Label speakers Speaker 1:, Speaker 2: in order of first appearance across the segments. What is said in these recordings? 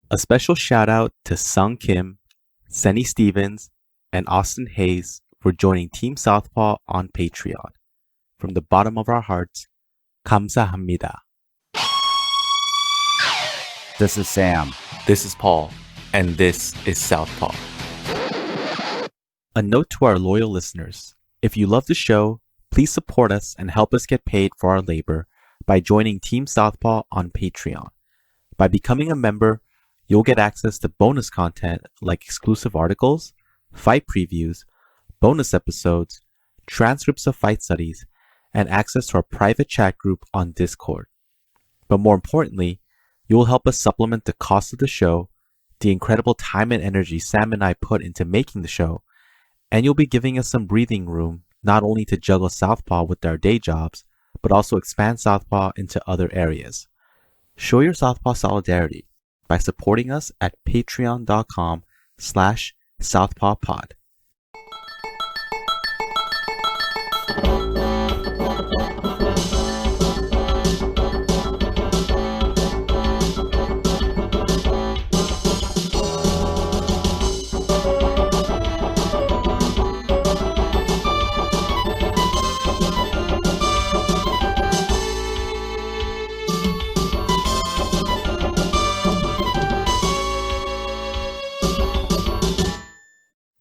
Speaker 1: A special shout out to Sung Kim, Senny Stevens, and Austin Hayes for joining Team Southpaw on Patreon. From the bottom of our hearts, 감사합니다.
Speaker 2: This is Sam.
Speaker 1: This is Paul, and this is Southpaw. A note to our loyal listeners. If you love the show, please support us and help us get paid for our labor by joining Team Southpaw on Patreon. By becoming a member, you'll get access to bonus content like exclusive articles, fight previews, bonus episodes, transcripts of fight studies, and access to our private chat group on Discord. But more importantly, you will help us supplement the cost of the show, the incredible time and energy Sam and I put into making the show, and you'll be giving us some breathing room not only to juggle Southpaw with our day jobs, but also expand Southpaw into other areas. Show your Southpaw solidarity by supporting us at patreon.com/southpawpod.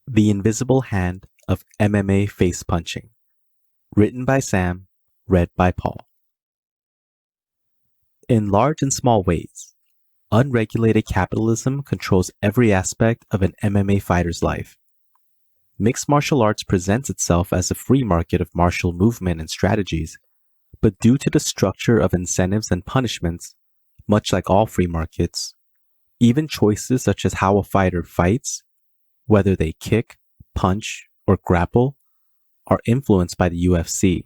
Speaker 1: The Invisible Hand of MMA Face Punching. Written by Sam, read by Paul. In large and small ways, unregulated capitalism controls every aspect of an MMA fighter's life. Mixed martial arts presents itself as a free market of martial movement and strategies, but due to the structure of incentives and punishments, much like all free markets, even choices such as how a fighter fights, whether they kick, punch, or grapple, are influenced by the UFC.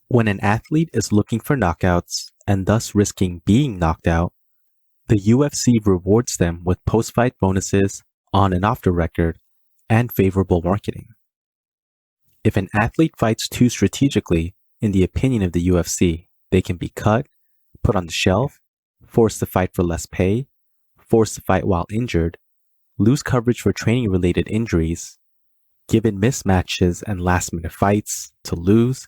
Speaker 1: When an athlete is looking for knockouts and thus risking being knocked out, the UFC rewards them with post-fight bonuses on and off the record and favorable marketing. If an athlete fights too strategically, in the opinion of the UFC, they can be cut, put on the shelf, forced to fight for less pay, forced to fight while injured, lose coverage for training-related injuries, given mismatches and last-minute fights to lose,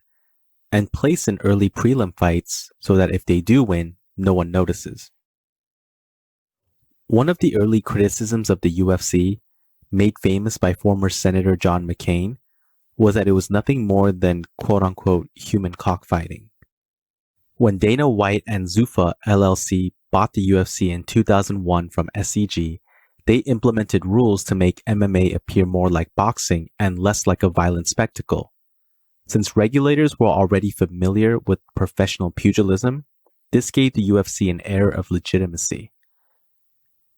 Speaker 1: and placed in early prelim fights so that if they do win, no one notices. One of the early criticisms of the UFC, made famous by former Senator John McCain, was that it was nothing more than quote-unquote human cockfighting. When Dana White and Zuffa LLC bought the UFC in 2001 from SEG, they implemented rules to make MMA appear more like boxing and less like a violent spectacle. Since regulators were already familiar with professional pugilism, this gave the UFC an air of legitimacy.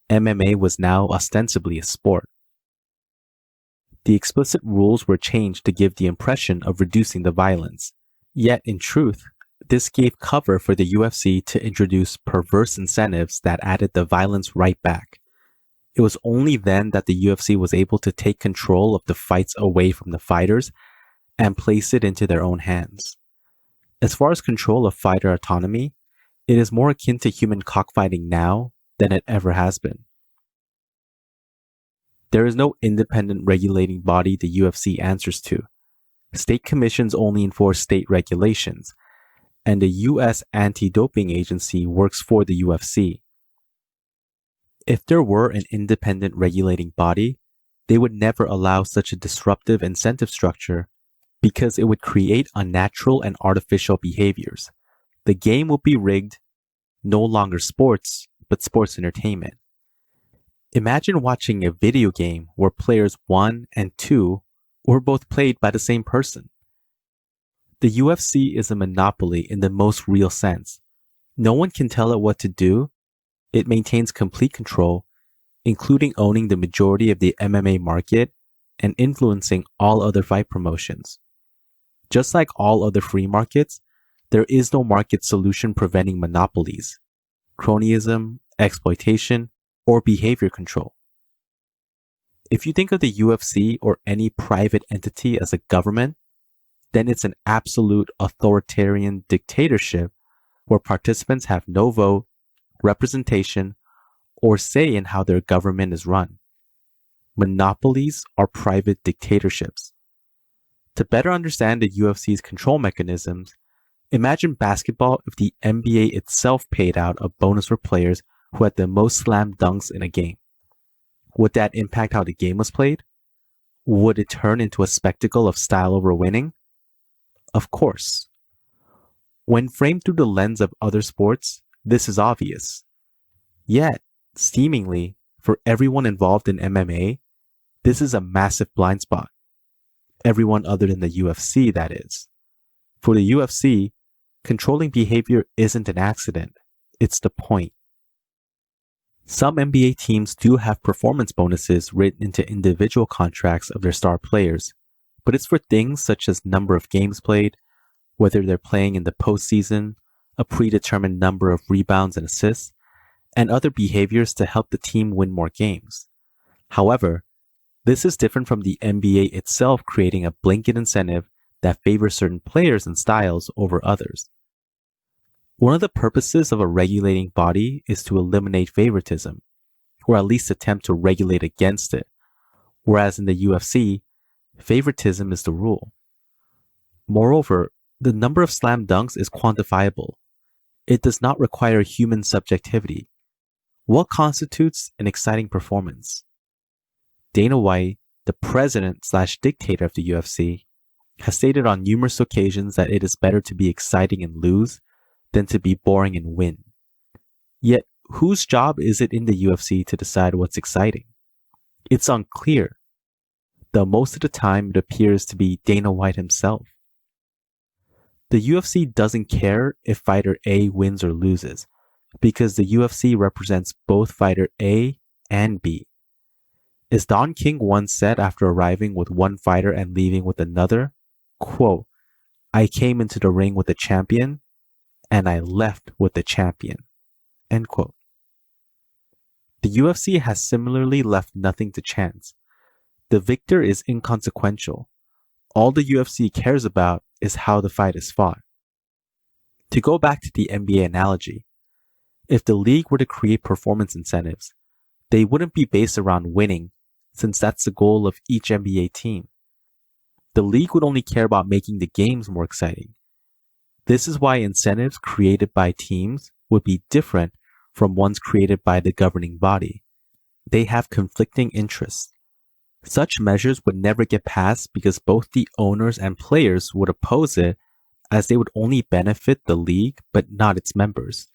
Speaker 1: MMA was now ostensibly a sport. The explicit rules were changed to give the impression of reducing the violence. Yet, in truth, this gave cover for the UFC to introduce perverse incentives that added the violence right back. It was only then that the UFC was able to take control of the fights away from the fighters and place it into their own hands. As far as control of fighter autonomy, it is more akin to human cockfighting now than it ever has been. There is no independent regulating body the UFC answers to. State commissions only enforce state regulations, and the U.S. Anti-Doping Agency works for the UFC. If there were an independent regulating body, they would never allow such a disruptive incentive structure because it would create unnatural and artificial behaviors. The game would be rigged, no longer sports, but sports entertainment. Imagine watching a video game where players 1 and 2 were both played by the same person. The UFC is a monopoly in the most real sense. No one can tell it what to do. It maintains complete control, including owning the majority of the MMA market and influencing all other fight promotions. Just like all other free markets, there is no market solution preventing monopolies, cronyism, exploitation, or behavior control. If you think of the UFC or any private entity as a government, then it's an absolute authoritarian dictatorship where participants have no vote, representation, or say in how their government is run. Monopolies are private dictatorships. To better understand the UFC's control mechanisms, imagine basketball if the NBA itself paid out a bonus for players who had the most slam dunks in a game. Would that impact how the game was played? Would it turn into a spectacle of style over winning? Of course. When framed through the lens of other sports, this is obvious. Yet, seemingly, for everyone involved in MMA, this is a massive blind spot. Everyone other than the UFC, that is. For the UFC, controlling behavior isn't an accident, it's the point. Some NBA teams do have performance bonuses written into individual contracts of their star players, but it's for things such as number of games played, whether they're playing in the postseason, a predetermined number of rebounds and assists, and other behaviors to help the team win more games. However, this is different from the NBA itself creating a blanket incentive that favors certain players and styles over others. One of the purposes of a regulating body is to eliminate favoritism, or at least attempt to regulate against it, whereas in the UFC, favoritism is the rule. Moreover, the number of slam dunks is quantifiable. It does not require human subjectivity. What constitutes an exciting performance? Dana White, the president/dictator of the UFC, has stated on numerous occasions that it is better to be exciting and lose than to be boring and win. Yet, whose job is it in the UFC to decide what's exciting? It's unclear, though most of the time it appears to be Dana White himself. The UFC doesn't care if fighter A wins or loses, because the UFC represents both fighter A and B. As Don King once said after arriving with one fighter and leaving with another, quote, "I came into the ring with a champion, and I left with the champion," end quote. The UFC has similarly left nothing to chance. The victor is inconsequential. All the UFC cares about is how the fight is fought. To go back to the NBA analogy, if the league were to create performance incentives, they wouldn't be based around winning, since that's the goal of each NBA team. The league would only care about making the games more exciting. This is why incentives created by teams would be different from ones created by the governing body. They have conflicting interests. Such measures would never get passed because both the owners and players would oppose it, as they would only benefit the league but not its members.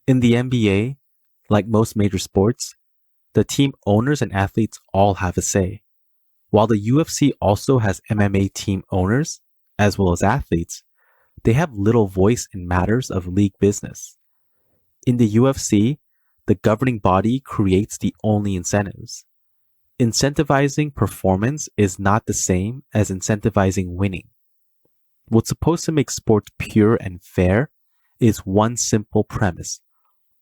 Speaker 1: In the NBA, like most major sports, the team owners and athletes all have a say. While the UFC also has MMA team owners, as well as athletes, they have little voice in matters of league business. In the UFC, the governing body creates the only incentives. Incentivizing performance is not the same as incentivizing winning. What's supposed to make sports pure and fair is one simple premise.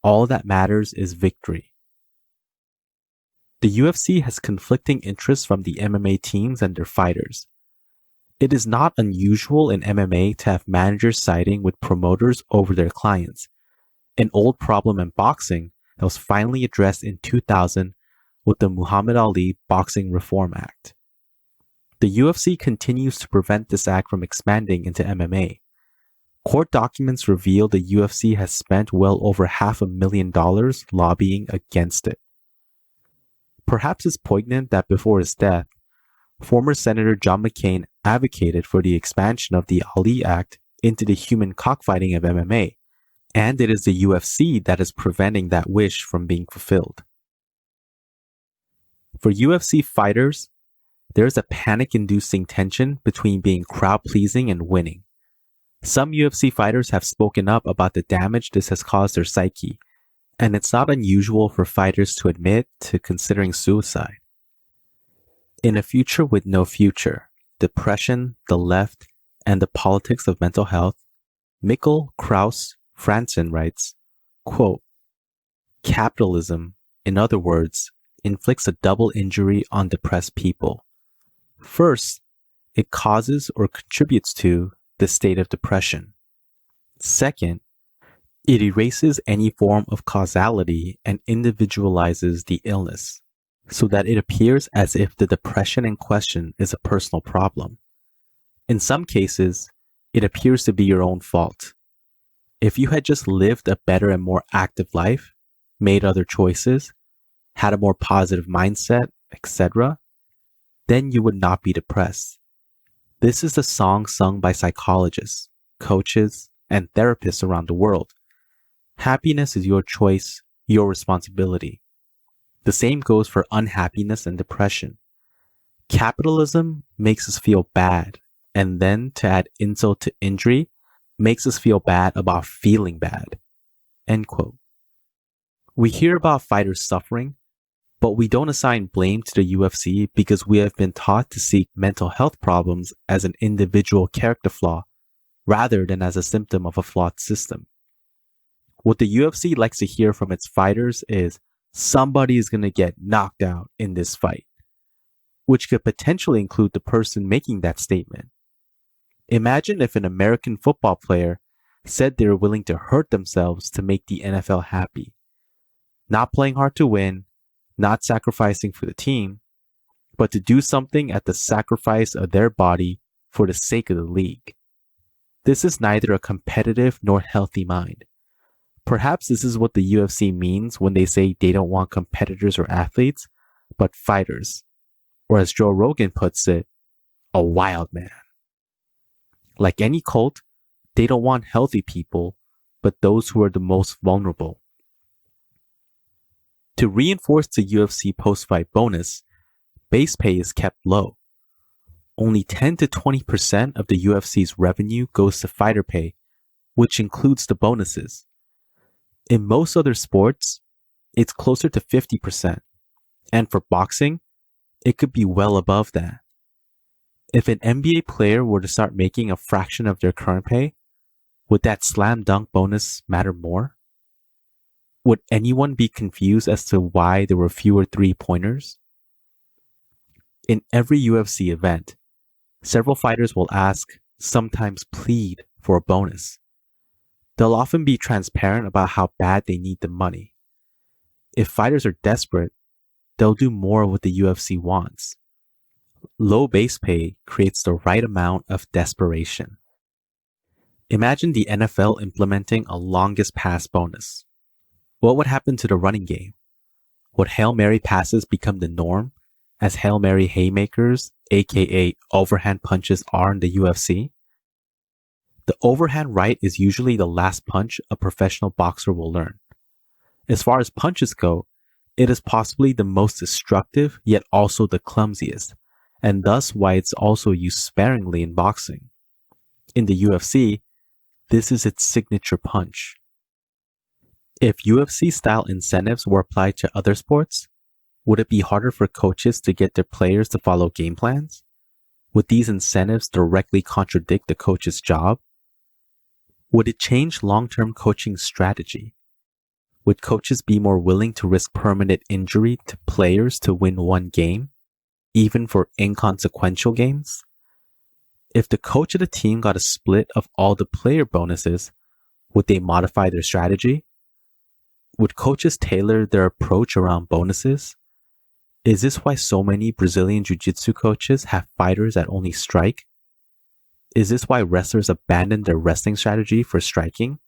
Speaker 1: All that matters is victory. The UFC has conflicting interests from the MMA teams and their fighters. It is not unusual in MMA to have managers siding with promoters over their clients, an old problem in boxing that was finally addressed in 2000 with the Muhammad Ali Boxing Reform Act. The UFC continues to prevent this act from expanding into MMA. Court documents reveal the UFC has spent well over $500,000 lobbying against it. Perhaps it's poignant that before his death, former Senator John McCain advocated for the expansion of the Ali Act into the human cockfighting of MMA, and it is the UFC that is preventing that wish from being fulfilled. For UFC fighters, there is a panic-inducing tension between being crowd-pleasing and winning. Some UFC fighters have spoken up about the damage this has caused their psyche, and it's not unusual for fighters to admit to considering suicide. In a future with no future, depression, the left, and the politics of mental health, Mikkel Krause Franzen writes, quote, "Capitalism, in other words, inflicts a double injury on depressed people. First, it causes or contributes to the state of depression. Second, It erases any form of causality and individualizes the illness, so that it appears as if the depression in question is a personal problem. In some cases, it appears to be your own fault. If you had just lived a better and more active life, made other choices, had a more positive mindset, etc., then you would not be depressed. This is the song sung by psychologists, coaches, and therapists around the world. Happiness is your choice, your responsibility. The same goes for unhappiness and depression. Capitalism makes us feel bad, and then to add insult to injury, makes us feel bad about feeling bad. End quote. We hear about fighters suffering, but we don't assign blame to the UFC because we have been taught to see mental health problems as an individual character flaw rather than as a symptom of a flawed system. What the UFC likes to hear from its fighters is somebody is going to get knocked out in this fight, which could potentially include the person making that statement. Imagine if an American football player said they were willing to hurt themselves to make the NFL happy, not playing hard to win, not sacrificing for the team, but to do something at the sacrifice of their body for the sake of the league. This is neither a competitive nor healthy mind. Perhaps this is what the UFC means when they say they don't want competitors or athletes, but fighters, or as Joe Rogan puts it, a wild man. Like any cult, they don't want healthy people, but those who are the most vulnerable. To reinforce the UFC post-fight bonus, base pay is kept low. Only 10 to 20% of the UFC's revenue goes to fighter pay, which includes the bonuses. In most other sports, it's closer to 50%, and for boxing, it could be well above that. If an NBA player were to start making a fraction of their current pay, would that slam dunk bonus matter more? Would anyone be confused as to why there were fewer three-pointers? In every UFC event, several fighters will ask, sometimes plead, for a bonus. They'll often be transparent about how bad they need the money. If fighters are desperate, they'll do more of what the UFC wants. Low base pay creates the right amount of desperation. Imagine the NFL implementing a longest pass bonus. What would happen to the running game? Would Hail Mary passes become the norm, as Hail Mary haymakers, aka overhand punches, are in the UFC? The overhand right is usually the last punch a professional boxer will learn. As far as punches go, it is possibly the most destructive yet also the clumsiest, and thus why it's also used sparingly in boxing. In the UFC, this is its signature punch. If UFC-style incentives were applied to other sports, would it be harder for coaches to get their players to follow game plans? Would these incentives directly contradict the coach's job? Would it change long-term coaching strategy? Would coaches be more willing to risk permanent injury to players to win one game, even for inconsequential games? If the coach of the team got a split of all the player bonuses, would they modify their strategy? Would coaches tailor their approach around bonuses? Is this why so many Brazilian jiu-jitsu coaches have fighters that only strike? Is this why wrestlers abandon their wrestling strategy for striking?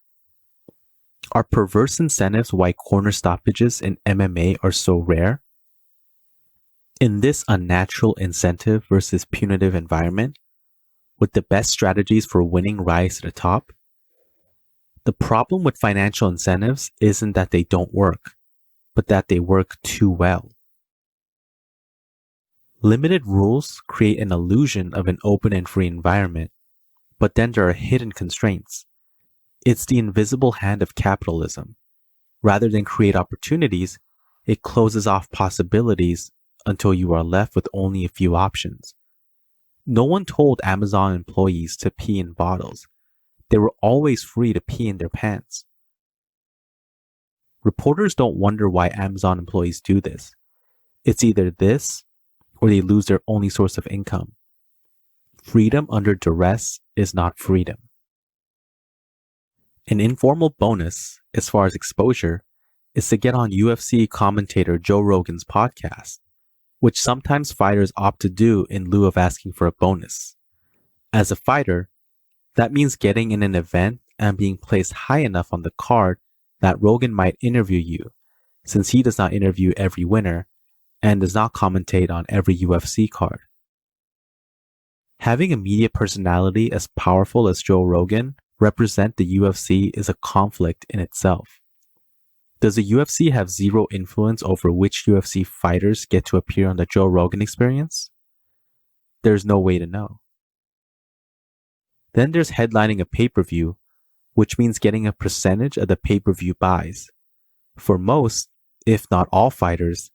Speaker 1: Are perverse incentives why corner stoppages in MMA are so rare? In this unnatural incentive versus punitive environment, would the best strategies for winning rise to the top? The problem with financial incentives isn't that they don't work, but that they work too well. Limited rules create an illusion of an open and free environment, but then there are hidden constraints. It's the invisible hand of capitalism. Rather than create opportunities, it closes off possibilities until you are left with only a few options. No one told Amazon employees to pee in bottles. They were always free to pee in their pants. Reporters don't wonder why Amazon employees do this. It's either this or they lose their only source of income. Freedom under duress is not freedom. An informal bonus, as far as exposure, is to get on UFC commentator Joe Rogan's podcast, which sometimes fighters opt to do in lieu of asking for a bonus. As a fighter, that means getting in an event and being placed high enough on the card that Rogan might interview you, since he does not interview every winner and does not commentate on every UFC card. Having a media personality as powerful as Joe Rogan represent the UFC is a conflict in itself. Does the UFC have zero influence over which UFC fighters get to appear on the Joe Rogan Experience? There's no way to know. Then there's headlining a pay-per-view, which means getting a percentage of the pay-per-view buys. For most, if not all fighters,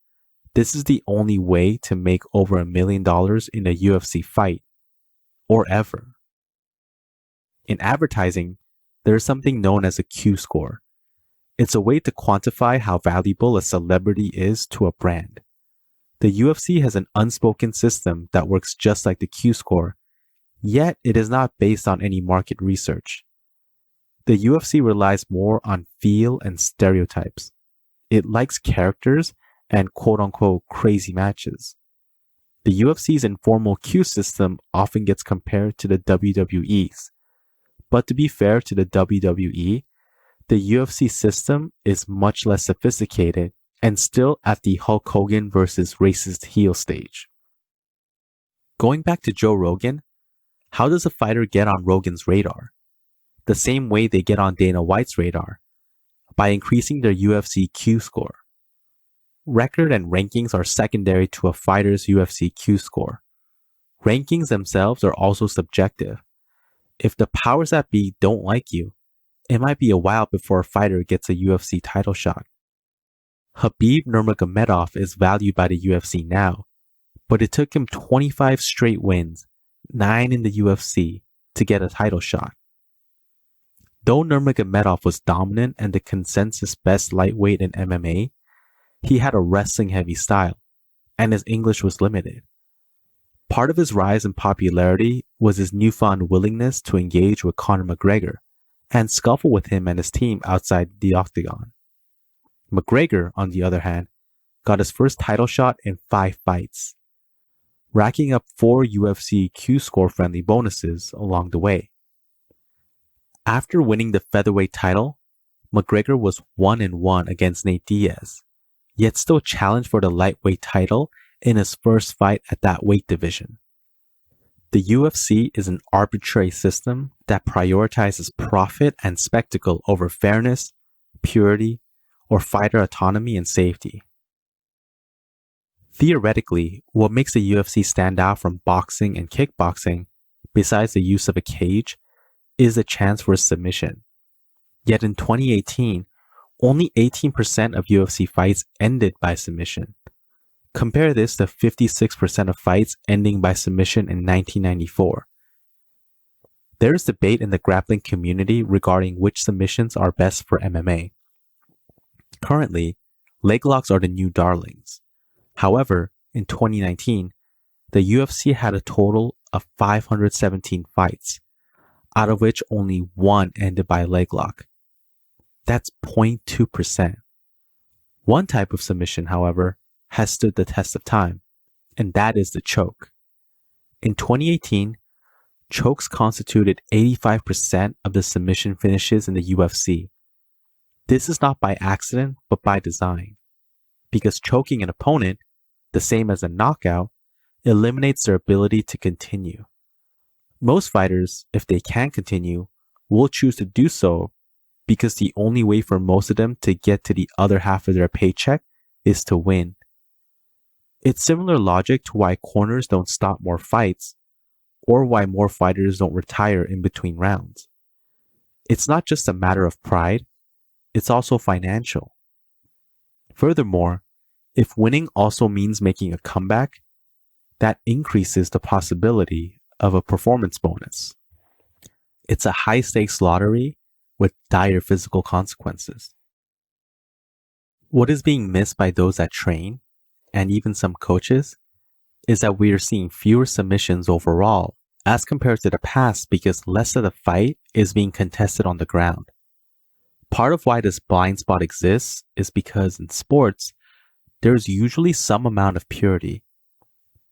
Speaker 1: this is the only way to make over $1 million in a UFC fight, or ever. In advertising, there is something known as a Q-score. It's a way to quantify how valuable a celebrity is to a brand. The UFC has an unspoken system that works just like the Q-score, yet it is not based on any market research. The UFC relies more on feel and stereotypes. It likes characters and quote-unquote crazy matches. The UFC's informal Q system often gets compared to the WWE's. But to be fair to the WWE, the UFC system is much less sophisticated and still at the Hulk Hogan versus racist heel stage. Going back to Joe Rogan, how does a fighter get on Rogan's radar? The same way they get on Dana White's radar, by increasing their UFC Q score. Record and rankings are secondary to a fighter's UFC Q score. Rankings themselves are also subjective. If the powers that be don't like you, it might be a while before a fighter gets a UFC title shot. Khabib Nurmagomedov is valued by the UFC now, but it took him 25 straight wins, 9 in the UFC, to get a title shot. Though Nurmagomedov was dominant and the consensus best lightweight in MMA, he had a wrestling-heavy style, and his English was limited. Part of his rise in popularity was his newfound willingness to engage with Conor McGregor and scuffle with him and his team outside the octagon. McGregor, on the other hand, got his first title shot in 5 fights, racking up 4 UFC Q-score friendly bonuses along the way. After winning the featherweight title, McGregor was 1-1 against Nate Diaz, yet still challenged for the lightweight title in his first fight at that weight division. The UFC is an arbitrary system that prioritizes profit and spectacle over fairness, purity, or fighter autonomy and safety. Theoretically, what makes the UFC stand out from boxing and kickboxing, besides the use of a cage, is a chance for a submission. Yet in 2018, only 18% of UFC fights ended by submission. Compare this to 56% of fights ending by submission in 1994. There is debate in the grappling community regarding which submissions are best for MMA. Currently, leg locks are the new darlings. However, in 2019, the UFC had a total of 517 fights, out of which only 1 ended by a leg lock. That's 0.2%. One type of submission, however, has stood the test of time, and that is the choke. In 2018, chokes constituted 85% of the submission finishes in the UFC. This is not by accident, but by design, because choking an opponent, the same as a knockout, eliminates their ability to continue. Most fighters, if they can continue, will choose to do so because the only way for most of them to get to the other half of their paycheck is to win. It's similar logic to why corners don't stop more fights, or why more fighters don't retire in between rounds. It's not just a matter of pride, it's also financial. Furthermore, if winning also means making a comeback, that increases the possibility of a performance bonus. It's a high-stakes lottery with dire physical consequences. What is being missed by those that train, and even some coaches, is that we are seeing fewer submissions overall as compared to the past because less of the fight is being contested on the ground. Part of why this blind spot exists is because in sports, there's usually some amount of purity.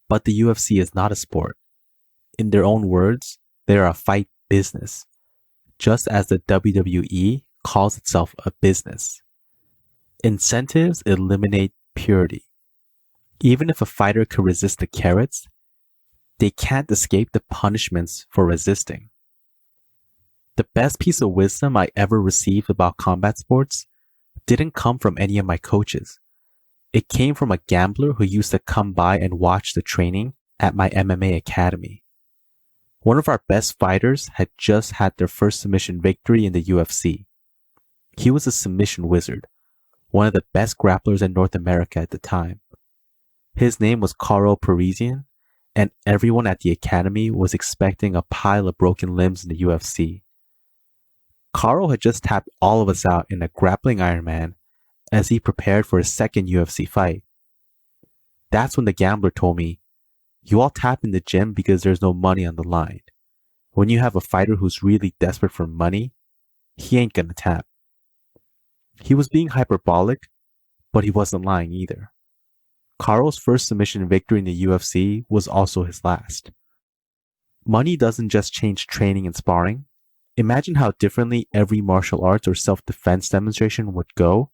Speaker 1: But the UFC is not a sport. In their own words, they are a fight business, just as the WWE calls itself a business. Incentives eliminate purity. Even if a fighter could resist the carrots, they can't escape the punishments for resisting. The best piece of wisdom I ever received about combat sports didn't come from any of my coaches. It came from a gambler who used to come by and watch the training at my MMA academy. One of our best fighters had just had their first submission victory in the UFC. He was a submission wizard, one of the best grapplers in North America at the time. His name was Karo Parisian, and everyone at the academy was expecting a pile of broken limbs in the UFC. Karo had just tapped all of us out in a grappling Ironman as he prepared for his second UFC fight. That's when the gambler told me, "You all tap in the gym because there's no money on the line. When you have a fighter who's really desperate for money, he ain't gonna tap." He was being hyperbolic, but he wasn't lying either. Karo's first submission victory in the UFC was also his last. Money doesn't just change training and sparring. Imagine how differently every martial arts or self-defense demonstration would go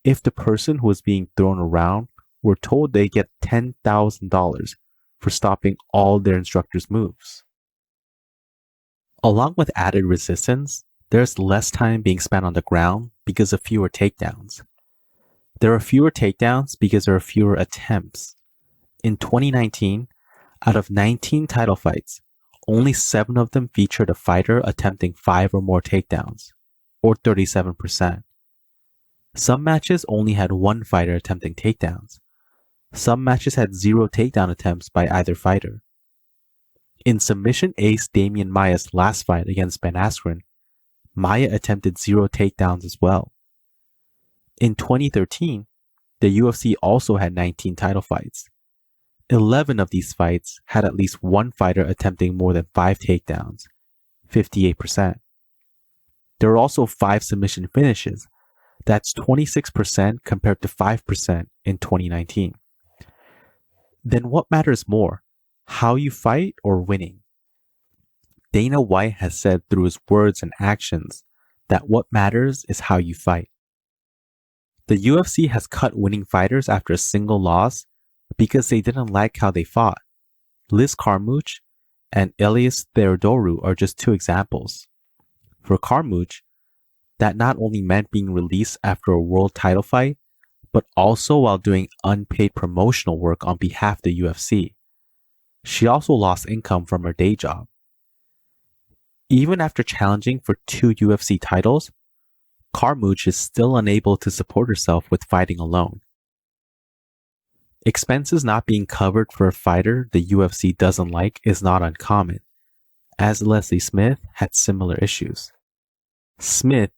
Speaker 1: if the person who was being thrown around were told they get $10,000 for stopping all their instructor's moves. Along with added resistance, there's less time being spent on the ground because of fewer takedowns. There are fewer takedowns because there are fewer attempts. In 2019, out of 19 title fights, only 7 of them featured a fighter attempting 5 or more takedowns, or 37%. Some matches only had 1 fighter attempting takedowns. Some matches had 0 takedown attempts by either fighter. In submission ace Damian Maia's last fight against Ben Askren, Maia attempted 0 takedowns as well. In 2013, the UFC also had 19 title fights. 11 of these fights had at least 1 fighter attempting more than 5 takedowns, 58%. There were also 5 submission finishes. That's 26% compared to 5% in 2019. Then what matters more, how you fight or winning? Dana White has said through his words and actions that what matters is how you fight. The UFC has cut winning fighters after a single loss because they didn't like how they fought. Liz Carmouche and Elias Theodoru are just 2 examples. For Carmouche, that not only meant being released after a world title fight, but also while doing unpaid promotional work on behalf of the UFC. She also lost income from her day job. Even after challenging for 2 UFC titles, Carmouche is still unable to support herself with fighting alone. Expenses not being covered for a fighter the UFC doesn't like is not uncommon, as Leslie Smith had similar issues. Smith,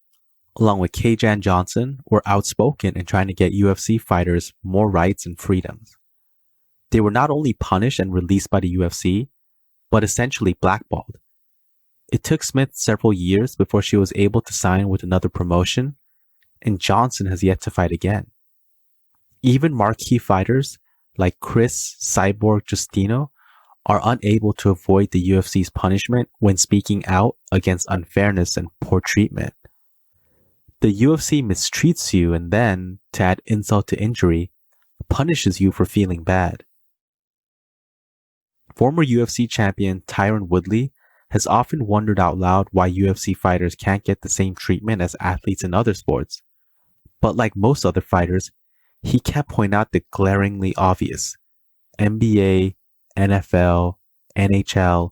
Speaker 1: along with Kajan Johnson, were outspoken in trying to get UFC fighters more rights and freedoms. They were not only punished and released by the UFC, but essentially blackballed. It took Smith several years before she was able to sign with another promotion, and Johnson has yet to fight again. Even marquee fighters like Chris Cyborg Justino are unable to avoid the UFC's punishment when speaking out against unfairness and poor treatment. The UFC mistreats you and then, to add insult to injury, punishes you for feeling bad. Former UFC champion Tyron Woodley has often wondered out loud why UFC fighters can't get the same treatment as athletes in other sports. But like most other fighters, he can't point out the glaringly obvious. NBA, NFL, NHL,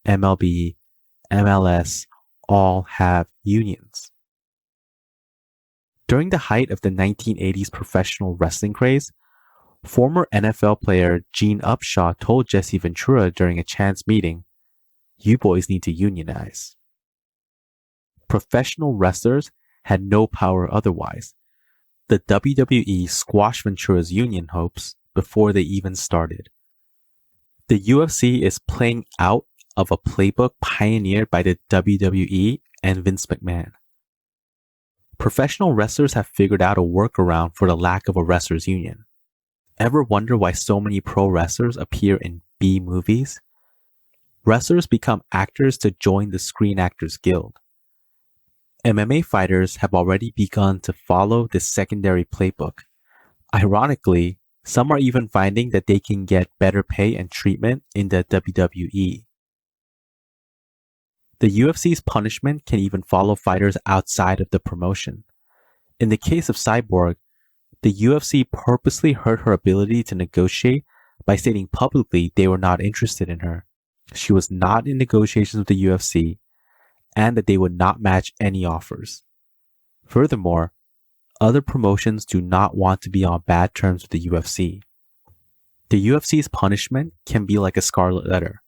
Speaker 1: MLB, MLS all have unions. During the height of the 1980s professional wrestling craze, former NFL player Gene Upshaw told Jesse Ventura during a chance meeting, "You boys need to unionize." Professional wrestlers had no power otherwise. The WWE squashed Ventura's union hopes before they even started. The UFC is playing out of a playbook pioneered by the WWE and Vince McMahon. Professional wrestlers have figured out a workaround for the lack of a wrestlers' union. Ever wonder why so many pro wrestlers appear in B movies? Wrestlers become actors to join the Screen Actors Guild. MMA fighters have already begun to follow this secondary playbook. Ironically, some are even finding that they can get better pay and treatment in the WWE. The UFC's punishment can even follow fighters outside of the promotion. In the case of Cyborg, the UFC purposely hurt her ability to negotiate by stating publicly they were not interested in her. She was not in negotiations with the UFC, and that they would not match any offers. Furthermore, other promotions do not want to be on bad terms with the UFC. The UFC's punishment can be like a scarlet letter,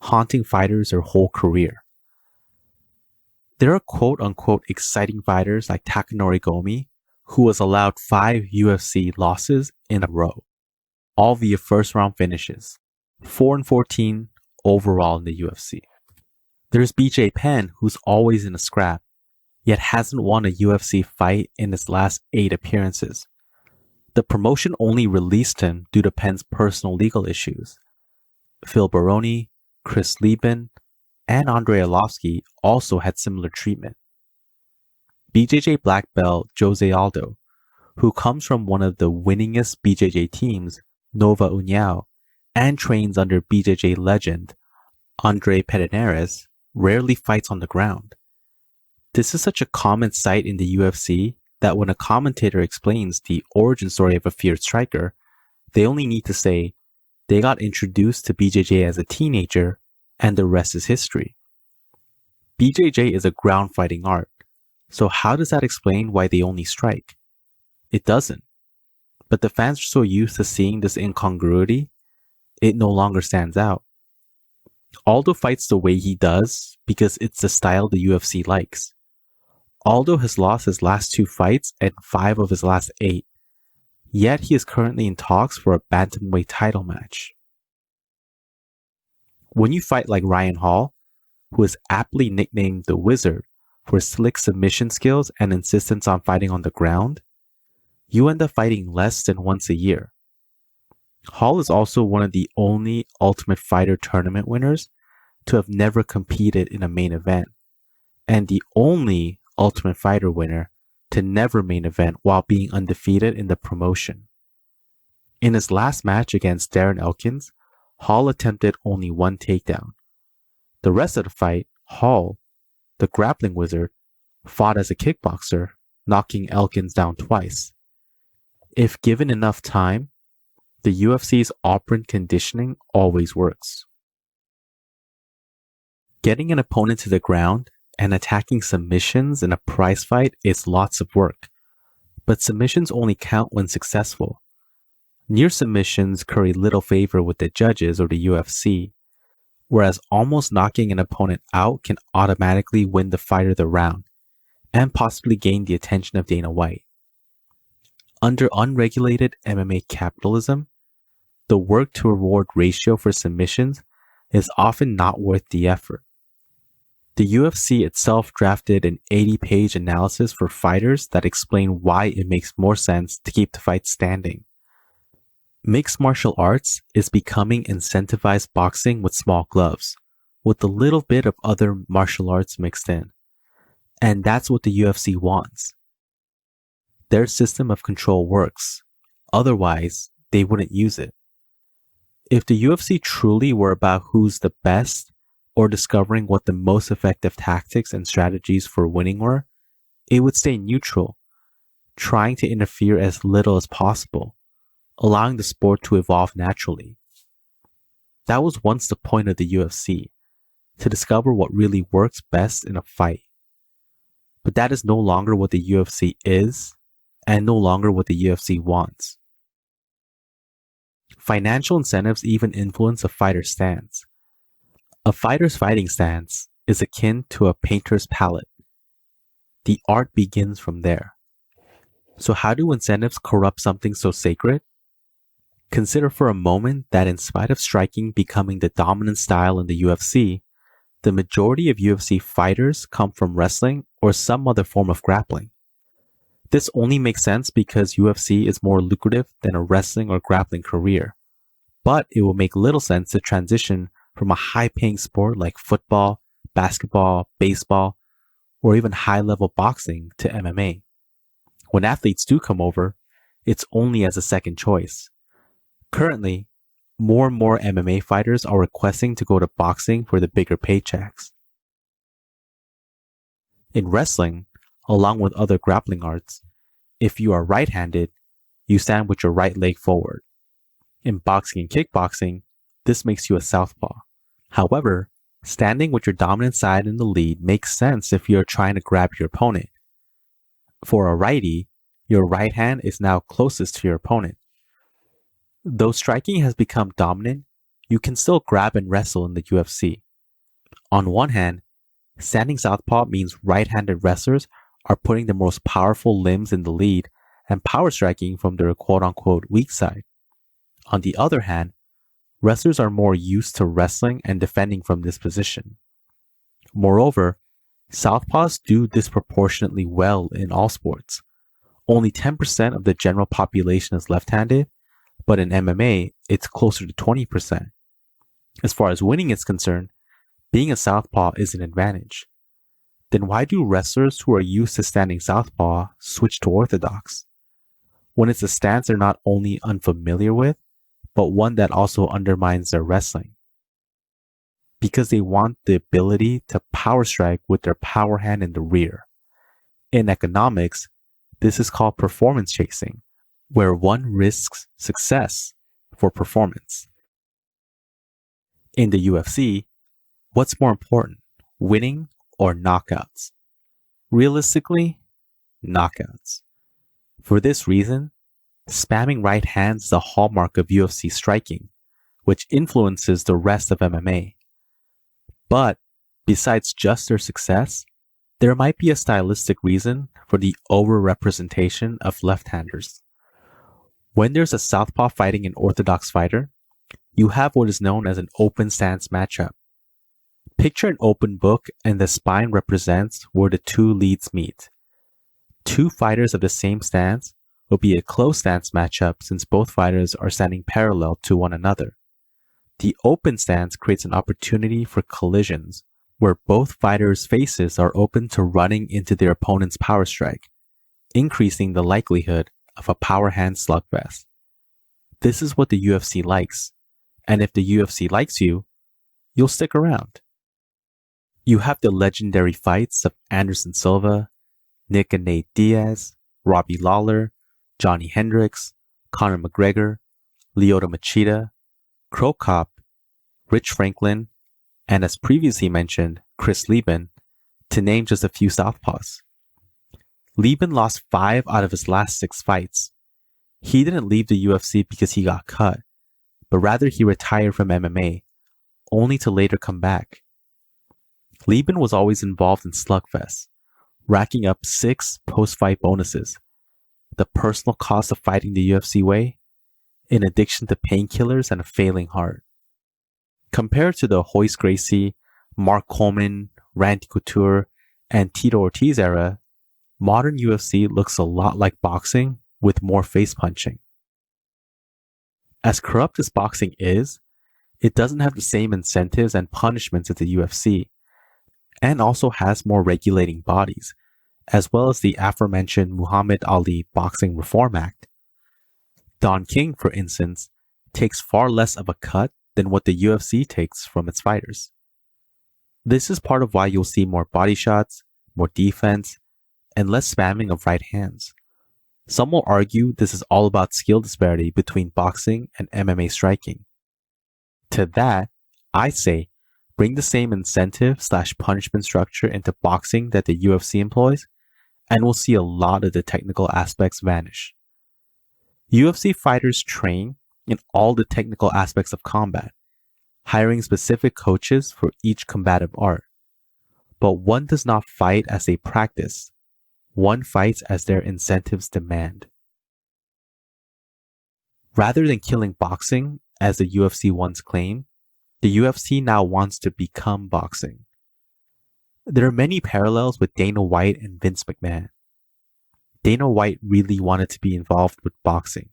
Speaker 1: haunting fighters their whole career. There are quote-unquote exciting fighters like Takanori Gomi, who was allowed 5 UFC losses in a row, all via first-round finishes, 4-14 overall in the UFC. There's BJ Penn, who's always in a scrap, yet hasn't won a UFC fight in his last 8 appearances. The promotion only released him due to Penn's personal legal issues. Phil Baroni, Chris Lieben, and Andrei Arlovsky also had similar treatment. BJJ black belt Jose Aldo, who comes from one of the winningest BJJ teams, Nova União, and trains under BJJ legend Andre Pederneiras, rarely fights on the ground. This is such a common sight in the UFC that when a commentator explains the origin story of a feared striker, they only need to say they got introduced to BJJ as a teenager and the rest is history. BJJ is a ground fighting art, so how does that explain why they only strike? It doesn't. But the fans are so used to seeing this incongruity, it no longer stands out. Aldo fights the way he does because it's the style the UFC likes. Aldo has lost his last 2 fights and 5 of his last 8, yet he is currently in talks for a bantamweight title match. When you fight like Ryan Hall, who is aptly nicknamed the Wizard for his slick submission skills and insistence on fighting on the ground, you end up fighting less than once a year. Hall is also one of the only Ultimate Fighter tournament winners to have never competed in a main event, and the only Ultimate Fighter winner to never main event while being undefeated in the promotion. In his last match against Darren Elkins, Hall attempted only 1 takedown. The rest of the fight, Hall, the grappling wizard, fought as a kickboxer, knocking Elkins down twice. If given enough time, the UFC's operant conditioning always works. Getting an opponent to the ground and attacking submissions in a prize fight is lots of work, but submissions only count when successful. Near submissions curry little favor with the judges or the UFC, whereas almost knocking an opponent out can automatically win the fighter the round and possibly gain the attention of Dana White. Under unregulated MMA capitalism, the work to reward ratio for submissions is often not worth the effort. The UFC itself drafted an 80-page analysis for fighters that explain why it makes more sense to keep the fight standing. Mixed martial arts is becoming incentivized boxing with small gloves, with a little bit of other martial arts mixed in. And that's what the UFC wants. Their system of control works, otherwise they wouldn't use it. If the UFC truly were about who's the best or discovering what the most effective tactics and strategies for winning were, it would stay neutral, trying to interfere as little as possible, allowing the sport to evolve naturally. That was once the point of the UFC, to discover what really works best in a fight. But that is no longer what the UFC is, and no longer what the UFC wants. Financial incentives even influence a fighter's stance. A fighter's fighting stance is akin to a painter's palette. The art begins from there. So how do incentives corrupt something so sacred? Consider for a moment that in spite of striking becoming the dominant style in the UFC, the majority of UFC fighters come from wrestling or some other form of grappling. This only makes sense because UFC is more lucrative than a wrestling or grappling career, but it will make little sense to transition from a high-paying sport like football, basketball, baseball, or even high-level boxing to MMA. When athletes do come over, it's only as a second choice. Currently, more and more MMA fighters are requesting to go to boxing for the bigger paychecks. In wrestling, along with other grappling arts, if you are right-handed, you stand with your right leg forward. In boxing and kickboxing, this makes you a southpaw. However, standing with your dominant side in the lead makes sense if you're trying to grab your opponent. For a righty, your right hand is now closest to your opponent. Though striking has become dominant, you can still grab and wrestle in the UFC. On one hand, standing southpaw means right-handed wrestlers are putting the most powerful limbs in the lead and power striking from their quote-unquote weak side. On the other hand, wrestlers are more used to wrestling and defending from this position. Moreover, southpaws do disproportionately well in all sports. Only 10% of the general population is left-handed, but in MMA, it's closer to 20%. As far as winning is concerned, being a southpaw is an advantage. Then why do wrestlers who are used to standing southpaw switch to orthodox? When it's a stance they're not only unfamiliar with, but one that also undermines their wrestling. Because they want the ability to power strike with their power hand in the rear. In economics, this is called performance chasing, where one risks success for performance. In the UFC, what's more important, winning or knockouts? Realistically, knockouts. For this reason, spamming right hands is a hallmark of UFC striking, which influences the rest of MMA. But besides just their success, there might be a stylistic reason for the overrepresentation of left-handers. When there's a southpaw fighting an orthodox fighter, you have what is known as an open stance matchup. Picture an open book and the spine represents where the two leads meet. Two fighters of the same stance will be a close stance matchup since both fighters are standing parallel to one another. The open stance creates an opportunity for collisions where both fighters' faces are open to running into their opponent's power strike, increasing the likelihood of a power hand slugfest. This is what the UFC likes, and if the UFC likes you, you'll stick around. You have the legendary fights of Anderson Silva, Nick and Nate Diaz, Robbie Lawler, Johnny Hendricks, Conor McGregor, Lyoto Machida, Cro Cop, Rich Franklin, and as previously mentioned, Chris Lieben, to name just a few southpaws. Lieben lost 5 out of his last 6 fights. He didn't leave the UFC because he got cut, but rather he retired from MMA, only to later come back. Lieben was always involved in slugfests, racking up 6 post-fight bonuses. The personal cost of fighting the UFC way, in addition to painkillers and a failing heart. Compared to the Royce Gracie, Mark Coleman, Randy Couture, and Tito Ortiz era, modern UFC looks a lot like boxing with more face punching. As corrupt as boxing is, it doesn't have the same incentives and punishments as the UFC, and also has more regulating bodies, as well as the aforementioned Muhammad Ali Boxing Reform Act. Don King, for instance, takes far less of a cut than what the UFC takes from its fighters. This is part of why you'll see more body shots, more defense, and less spamming of right hands. Some will argue this is all about skill disparity between boxing and MMA striking. To that, I say, bring the same incentive/punishment structure into boxing that the UFC employs, and we'll see a lot of the technical aspects vanish. UFC fighters train in all the technical aspects of combat, hiring specific coaches for each combative art. But one does not fight as they practice. One fights as their incentives demand. Rather than killing boxing, as the UFC once claimed, the UFC now wants to become boxing. There are many parallels with Dana White and Vince McMahon. Dana White really wanted to be involved with boxing.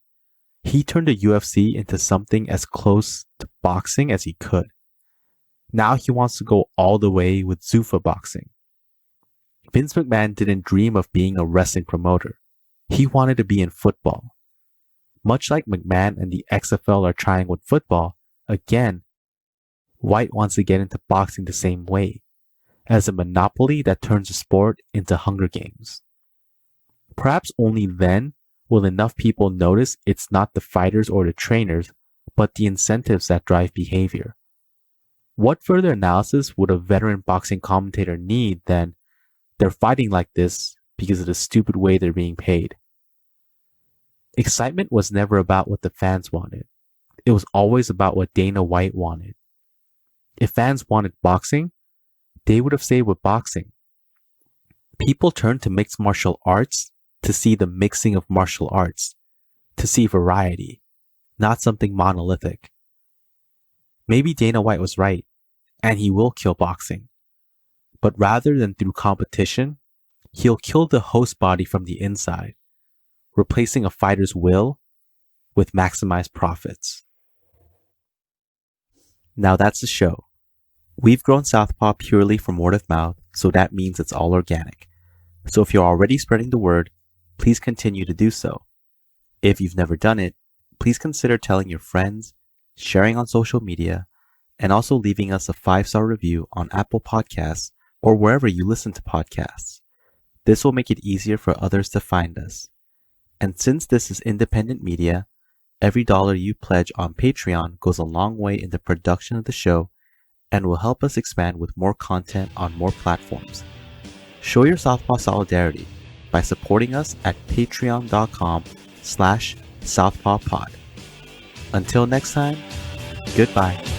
Speaker 1: He turned the UFC into something as close to boxing as he could. Now he wants to go all the way with Zuffa boxing. Vince McMahon didn't dream of being a wrestling promoter. He wanted to be in football. Much like McMahon and the XFL are trying with football, again, White wants to get into boxing the same way, as a monopoly that turns the sport into Hunger Games. Perhaps only then will enough people notice it's not the fighters or the trainers, but the incentives that drive behavior. What further analysis would a veteran boxing commentator need than they're fighting like this because of the stupid way they're being paid? Excitement was never about what the fans wanted. It was always about what Dana White wanted. If fans wanted boxing, they would have stayed with boxing. People turned to mixed martial arts to see the mixing of martial arts, to see variety, not something monolithic. Maybe Dana White was right, and he will kill boxing. But rather than through competition, he'll kill the host body from the inside, replacing a fighter's will with maximized profits. Now that's the show. We've grown Southpaw purely from word of mouth, so that means it's all organic. So if you're already spreading the word, please continue to do so. If you've never done it, please consider telling your friends, sharing on social media, and also leaving us a 5-star review on Apple Podcasts or wherever you listen to podcasts. This will make it easier for others to find us. And since this is independent media, every dollar you pledge on Patreon goes a long way in the production of the show and will help us expand with more content on more platforms. Show your Southpaw solidarity by supporting us at patreon.com/southpawpod. Until next time, goodbye.